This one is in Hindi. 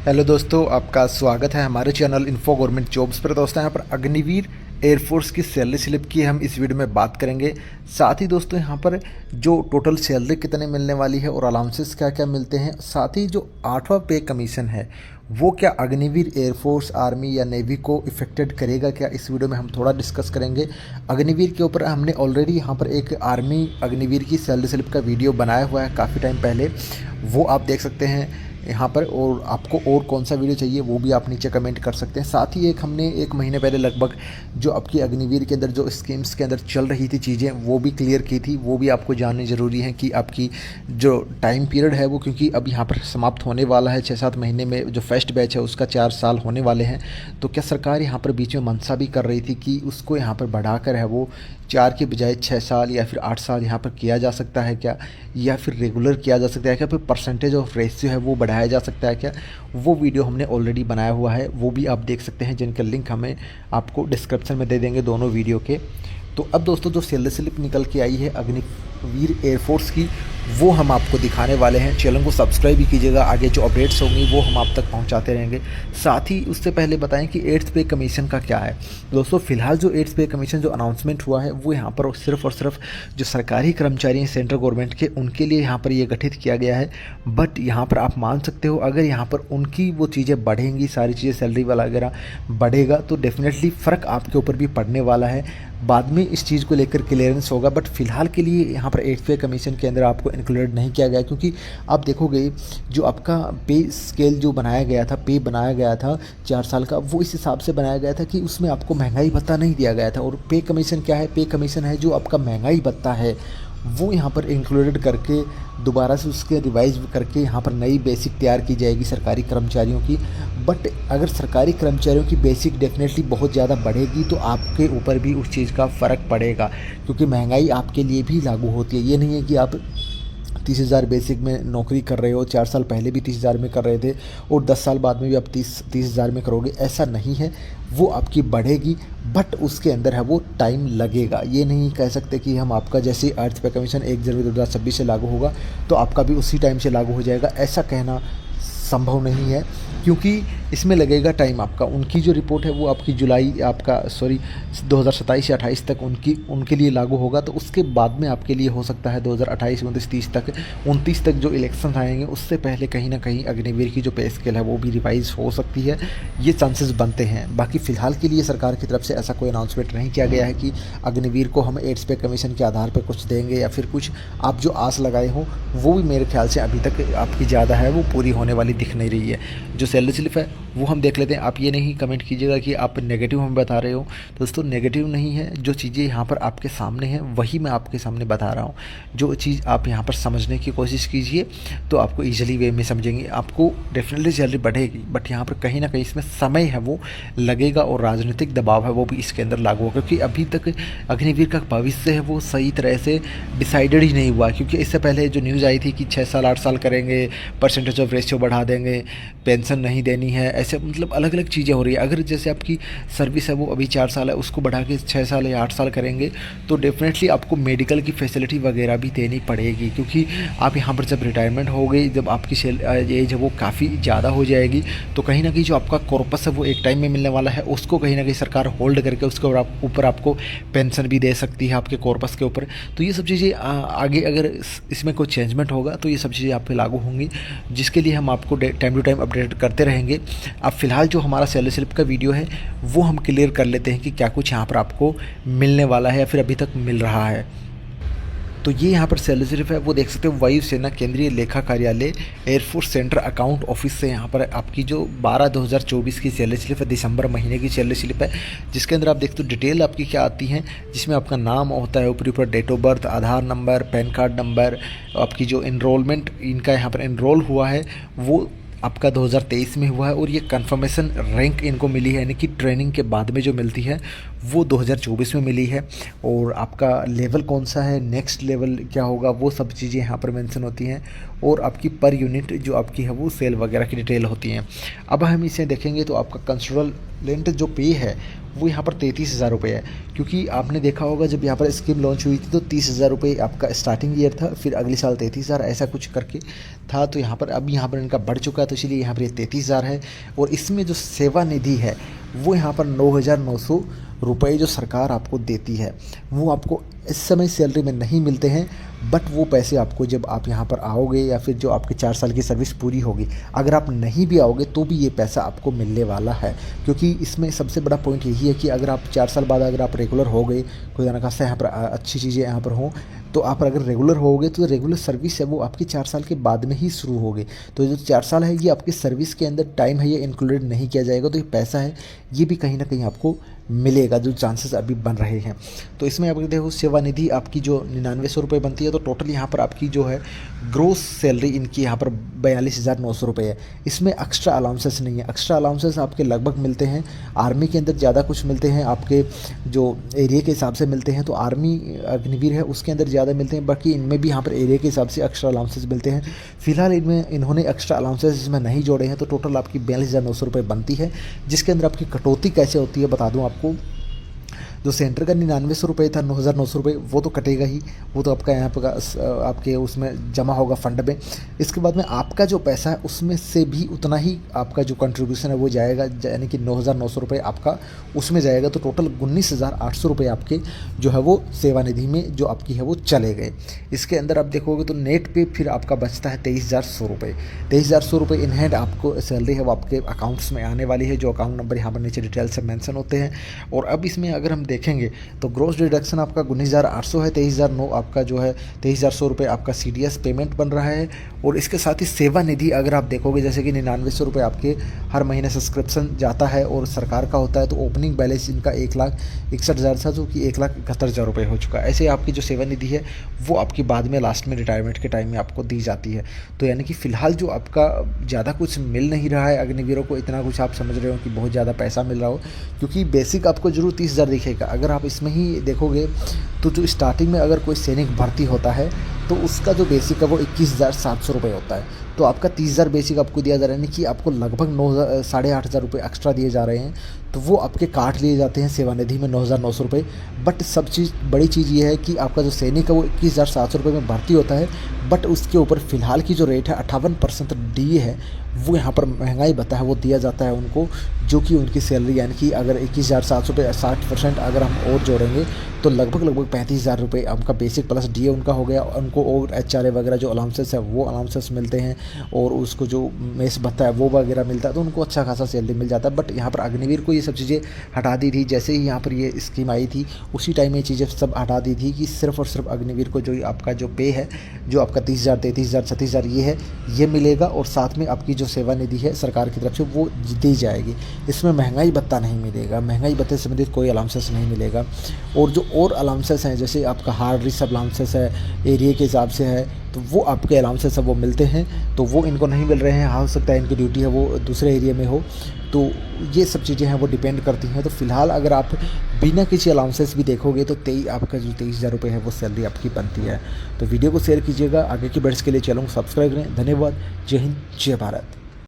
हेलो दोस्तों, आपका स्वागत है हमारे चैनल इन्फो गवर्नमेंट जॉब्स पर। दोस्तों यहाँ पर अग्निवीर एयरफोर्स की सैलरी स्लिप की हम इस वीडियो में बात करेंगे। साथ ही दोस्तों यहाँ पर जो टोटल सैलरी कितने मिलने वाली है और अलाउंसेस क्या क्या मिलते हैं, साथ ही जो 8वां पे कमीशन है वो क्या अग्निवीर एयरफोर्स, आर्मी या नेवी को इफेक्टेड करेगा क्या, इस वीडियो में हम थोड़ा डिस्कस करेंगे। अग्निवीर के ऊपर हमने ऑलरेडी यहाँ पर एक आर्मी अग्निवीर की सैलरी स्लिप का वीडियो बनाया हुआ है काफ़ी टाइम पहले, वो आप देख सकते हैं यहाँ पर। और आपको और कौन सा वीडियो चाहिए वो भी आप नीचे कमेंट कर सकते हैं। साथ ही हमने 1 महीने पहले लगभग जो आपकी अग्निवीर के अंदर जो स्कीम्स के अंदर चल रही थी चीज़ें वो भी क्लियर की थी, वो भी आपको जाननी ज़रूरी है कि आपकी जो टाइम पीरियड है वो, क्योंकि अब यहाँ पर समाप्त होने वाला है 6-7 महीने में। जो फर्स्ट बैच है उसका 4 साल होने वाले हैं। तो क्या सरकार यहाँ पर बीच में मंशा भी कर रही थी कि उसको यहाँ पर बढ़ाकर है वो 4 के बजाय 6 साल या फिर 8 साल यहाँ पर किया जा सकता है क्या, या फिर रेगुलर किया जा सकता है क्या, फिर परसेंटेज ऑफ रेशियो है वो बढ़ाया जा सकता है क्या। वो वीडियो हमने ऑलरेडी बनाया हुआ है, वो भी आप देख सकते हैं, जिनका लिंक हमें आपको डिस्क्रिप्शन में दे देंगे दोनों वीडियो के। तो अब दोस्तों जो सैलरी स्लिप निकल के आई है अग्निवीर एयरफोर्स की, वो हम आपको दिखाने वाले हैं। चैनल को सब्सक्राइब भी कीजिएगा, आगे जो अपडेट्स होंगी वो हम आप तक पहुंचाते रहेंगे। साथ ही उससे पहले बताएं कि 8th पे कमीशन का क्या है। दोस्तों फिलहाल जो 8th पे कमीशन जो अनाउंसमेंट हुआ है वो यहाँ पर सिर्फ और सिर्फ जो सरकारी कर्मचारी हैं सेंट्रल गवर्नमेंट के, उनके लिए यहाँ पर ये गठित किया गया है। बट यहाँ पर आप मान सकते हो अगर यहाँ पर उनकी वो चीज़ें बढ़ेंगी, सारी चीज़ें सैलरी वाला वगैरह बढ़ेगा तो डेफिनेटली फ़र्क आपके ऊपर भी पड़ने वाला है। बाद में इस चीज़ को लेकर क्लियरेंस होगा, बट फिलहाल के लिए यहाँ पर 8th पे कमीशन के अंदर आपको इंक्लूडेड नहीं किया गया, क्योंकि आप देखोगे जो आपका पे स्केल जो बनाया गया था, पे बनाया गया था 4 साल का, वो इस हिसाब से बनाया गया था कि उसमें आपको महंगाई भत्ता नहीं दिया गया था। और पे कमीशन क्या है? पे कमीशन है जो आपका महंगाई भत्ता है वो यहाँ पर इंक्लूडेड करके दोबारा से उसके रिवाइज करके यहाँ पर नई बेसिक तैयार की जाएगी सरकारी कर्मचारियों की। बट अगर सरकारी कर्मचारियों की बेसिक डेफिनेटली बहुत ज़्यादा बढ़ेगी तो आपके ऊपर भी उस चीज़ का फ़र्क पड़ेगा, क्योंककि महंगाई आपके लिए भी लागू होती है। ये नहीं है कि आप 30,000 बेसिक में नौकरी कर रहे हो, 4 साल पहले भी 30,000 में कर रहे थे और 10 साल बाद में भी आप 30,000 में करोगे, ऐसा नहीं है। वो आपकी बढ़ेगी बट उसके अंदर है वो टाइम लगेगा। ये नहीं कह सकते कि हम आपका जैसे 8th पे कमीशन 1 जनवरी 2026 से लागू होगा तो आपका भी उसी टाइम से लागू हो जाएगा, ऐसा कहना संभव नहीं है, क्योंकि इसमें लगेगा टाइम। आपका उनकी जो रिपोर्ट है वो आपकी जुलाई 2027 या 28 तक उनके लिए लागू होगा, तो उसके बाद में आपके लिए हो सकता है 2028, 29 तक जो इलेक्शन आएंगे उससे पहले कहीं ना कहीं अग्निवीर की जो पे स्केल है वो भी रिवाइज हो सकती है। ये चांसेस बनते हैं। बाकी फ़िलहाल के लिए सरकार की तरफ से ऐसा कोई अनाउंसमेंट नहीं किया गया है कि अग्निवीर को हम 8th पे कमीशन के आधार पर कुछ देंगे या फिर कुछ आप जो आस लगाए हो वो भी मेरे ख्याल से अभी तक आपकी ज़्यादा है वो पूरी होने वाली दिख नहीं रही है। जो सैलरी स्लिप है वो हम देख लेते हैं। आप ये नहीं कमेंट कीजिएगा कि आप नेगेटिव हमें बता रहे हो। दोस्तों नेगेटिव नहीं है, जो चीज़ें यहाँ पर आपके सामने हैं वही मैं आपके सामने बता रहा हूँ। जो चीज़ आप यहाँ पर समझने की कोशिश कीजिए तो आपको ईजिली वे में समझेंगे। आपको डेफिनेटली सैलरी बढ़ेगी बट यहाँ पर कहीं ना कहीं इसमें समय है वो लगेगा और राजनीतिक दबाव है वो भी इसके अंदर लागू होगा, क्योंकि अभी तक अग्निवीर का भविष्य है वो सही तरह से डिसाइडेड ही नहीं हुआ। क्योंकि इससे पहले जो न्यूज़ आई थी कि 6 साल 8 साल करेंगे, परसेंटेज ऑफ रेशियो बढ़ा देंगे, पेंशन नहीं देनी है, ऐसे मतलब अलग अलग चीज़ें हो रही है। अगर जैसे आपकी सर्विस है वो अभी 4 साल है, उसको बढ़ा के 6 साल या 8 साल करेंगे तो डेफिनेटली आपको मेडिकल की फैसिलिटी वगैरह भी देनी पड़ेगी, क्योंकि आप यहाँ पर जब रिटायरमेंट हो गई, जब आपकी एज है वो काफ़ी ज़्यादा हो जाएगी तो कहीं ना कहीं जो आपका कॉर्पस है वो एक टाइम में मिलने वाला है, उसको कहीं ना कहीं सरकार होल्ड करके उसके ऊपर आपको पेंशन भी दे सकती है आपके कॉर्पस के ऊपर। तो ये सब चीज़ें आगे अगर इसमें कोई चेंजमेंट होगा तो ये सब चीज़ें आप पे लागू होंगी, जिसके लिए हम आपको टाइम टू टाइम अपडेट करते रहेंगे। अब फिलहाल जो हमारा सैलरी स्लिप का वीडियो है वो हम क्लियर कर लेते हैं कि क्या कुछ यहाँ पर आपको मिलने वाला है या फिर अभी तक मिल रहा है। तो ये यहाँ पर सैलरी स्लिप है वो देख सकते हो, वायुसेना केंद्रीय लेखा कार्यालय एयरफोर्स सेंटर अकाउंट ऑफिस से यहाँ पर आपकी जो 12/2024 की सैलरी स्लिप है, दिसंबर महीने की सैलरी स्लिप है, जिसके अंदर आप देखते हो डिटेल आपकी क्या आती है, जिसमें आपका नाम होता है, ऊपर date of birth, Aadhaar number, PAN card number, आपकी जो इनरोलमेंट इनका यहाँ पर इनरोल हुआ है वो आपका 2023 में हुआ है, और ये कंफर्मेशन रैंक इनको मिली है, यानी कि ट्रेनिंग के बाद में जो मिलती है वो 2024 में मिली है। और आपका लेवल कौन सा है, नेक्स्ट लेवल क्या होगा, वो सब चीज़ें यहाँ पर मेंशन होती हैं। और आपकी पर यूनिट जो आपकी है वो सेल वगैरह की डिटेल होती हैं। अब हम इसे देखेंगे तो आपका इक्विवेलेंट जो पे है वो यहाँ पर 33,000 रुपये है, क्योंकि आपने देखा होगा जब यहाँ पर स्कीम लॉन्च हुई थी तो 30,000 रुपये आपका स्टार्टिंग ईयर था, फिर अगले साल 33,000 ऐसा कुछ करके था। तो यहाँ पर अब यहाँ पर इनका बढ़ चुका है, तो इसलिए यहाँ पर ये 33,000 है। और इसमें जो सेवा निधि है वो यहाँ पर 9,900 रुपये जो सरकार आपको देती है, वो आपको इस समय सैलरी में नहीं मिलते हैं, बट वो पैसे आपको जब आप यहाँ पर आओगे या फिर जो आपके 4 साल की सर्विस पूरी होगी, अगर आप नहीं भी आओगे तो भी ये पैसा आपको मिलने वाला है। क्योंकि इसमें सबसे बड़ा पॉइंट यही है कि अगर आप 4 साल बाद अगर आप रेगुलर हो गए, खुदा न खास्ता यहाँ पर अच्छी चीज़ें यहाँ पर हों, तो आप अगर रेगुलर होगे तो रेगुलर सर्विस है वो आपकी 4 साल के बाद में ही शुरू होगी। तो जो 4 साल है ये आपकी सर्विस के अंदर टाइम है, ये इंक्लूडेड नहीं किया जाएगा। तो ये पैसा है ये भी कहीं ना कहीं आपको मिलेगा, जो चांसेस अभी बन रहे हैं। तो इसमें अगर देखो सेवा निधि आपकी जो 9900 रुपये बनती है, तो टोटल यहाँ पर आपकी जो है ग्रोस सैलरी इनकी यहाँ पर 42,900 रुपये है। इसमें एक्स्ट्रा अलाउंसेस नहीं है। एक्स्ट्रा अलाउंसेस आपके लगभग मिलते हैं आर्मी के अंदर ज़्यादा कुछ मिलते हैं, आपके जो एरिया के हिसाब से मिलते हैं। तो आर्मी अग्निवीर है उसके अंदर ज़्यादा मिलते हैं, बाकी इनमें भी यहाँ पर एरिया के हिसाब से एक्स्ट्रा अलाउंसेस मिलते हैं। फिलहाल इनमें इन्होंने एक्स्ट्रा अलाउंसेस इसमें नहीं जोड़े हैं, तो टोटल आपकी 42,900 रुपये बनती है। जिसके अंदर आपकी कटौती कैसे होती है बता दूँ आपको। जो सेंटर का 9900 रुपये था, 9,900 रुपये वो तो कटेगा ही, वो तो आपका यहाँ पर आपके उसमें जमा होगा फंड में। इसके बाद में आपका जो पैसा है उसमें से भी उतना ही आपका जो कंट्रीब्यूशन है वो जाएगा, यानी कि 9,900 रुपये आपका उसमें जाएगा। तो टोटल 19,800 रुपये आपके जो है वो सेवा निधि में जो आपकी है वो चले गए। इसके अंदर आप देखोगे तो नेट पे फिर आपका बचता है 23,100 रुपये। 23,100 रुपये इन हैंड आपको सैलरी है वो आपके अकाउंट्स में आने वाली है, जो अकाउंट नंबर यहाँ पर नीचे डिटेल से मेंशन होते हैं। और अब इसमें अगर हम देखेंगे तो ग्रॉस डिडक्शन आपका 19,800 है, 23,009 आपका जो है 23,100 रुपये आपका CDS पेमेंट बन रहा है। और इसके साथ ही सेवा निधि अगर आप देखोगे जैसे कि 9900 रुपये आपके हर महीने सब्सक्रिप्शन जाता है और सरकार का होता है, तो ओपनिंग बैलेंस इनका 1,61,000 था, जो कि 1,71,000 रुपये हो चुका है। ऐसे आपकी जो सेवा निधि है वो आपकी बाद में लास्ट में रिटायरमेंट के टाइम में आपको दी जाती है। तो यानी कि फ़िलहाल जो आपका ज़्यादा कुछ मिल नहीं रहा है अग्निवीरों को, इतना कुछ आप समझ रहे हो कि बहुत ज़्यादा पैसा मिल रहा हो, क्योंकि बेसिक आपको जरूर 30,000 दिखेगा। अगर आप इसमें ही देखोगे तो जो स्टार्टिंग में अगर कोई सैनिक भर्ती होता है तो उसका जो बेसिक है वो 21,700 रुपये होता है। तो आपका 30,000 बेसिक आपको दिया जा रहा है, यानी कि आपको लगभग 8,500 रुपये एक्स्ट्रा दिए जा रहे हैं। तो वो आपके काट लिए जाते हैं सेवा निधि में 9,900 रुपये। बट सब चीज़ बड़ी चीज़ ये है कि आपका जो सैनिक है वो 21,700 रुपये में भर्ती होता है, बट उसके ऊपर फ़िलहाल की जो रेट है 58% DA है, वो यहाँ पर महंगाई भत्ता है वो दिया जाता है उनको, जो कि उनकी सैलरी यानी कि अगर 21,700 पे 60% अगर हम और जोड़ेंगे तो लगभग 35,000 रुपये आपका बेसिक प्लस DA उनका हो गया। उनको और HRA वगैरह जो अलाउंसेस है वो अलाउंसेस मिलते हैं, और उसको जो मेस भत्ता है वो वगैरह मिलता है, तो उनको अच्छा खासा सैलरी मिल जाता है। बट यहाँ पर अग्निवीर को ये सब चीज़ें हटा दी थी, जैसे ही यहाँ पर ये स्कीम आई थी उसी टाइम ये चीज़ें सब हटा दी थी कि सिर्फ और सिर्फ अग्निवीर को जो आपका जो पे है जो आपका 30,000 33,000 36,000 ये मिलेगा, और साथ में आपकी जो सेवा निधि है सरकार की तरफ से वो दी जाएगी। इसमें महंगाई भत्ता नहीं मिलेगा, महंगाई भत्ते से संबंधित कोई अलाउंसेस नहीं मिलेगा। और जो और अलाउंसेस हैं जैसे आपका हार्ड रिसर्व अलाउंसेस है, एरिया के हिसाब से है, तो वो आपके अलाउंसेस है वो मिलते हैं, तो वो इनको नहीं मिल रहे हैं। हो सकता है इनकी ड्यूटी है वो दूसरे एरिया में हो, तो ये सब चीज़ें हैं वो डिपेंड करती हैं। तो फिलहाल अगर आप बिना किसी अलाउंसेस भी देखोगे तो आपका जो 23,000 रुपये है वो सैलरी आपकी बनती है। तो वीडियो को शेयर कीजिएगा, आगे की बर्ड्स के लिए चैनल को सब्सक्राइब करें। धन्यवाद। जय हिंद, जय भारत।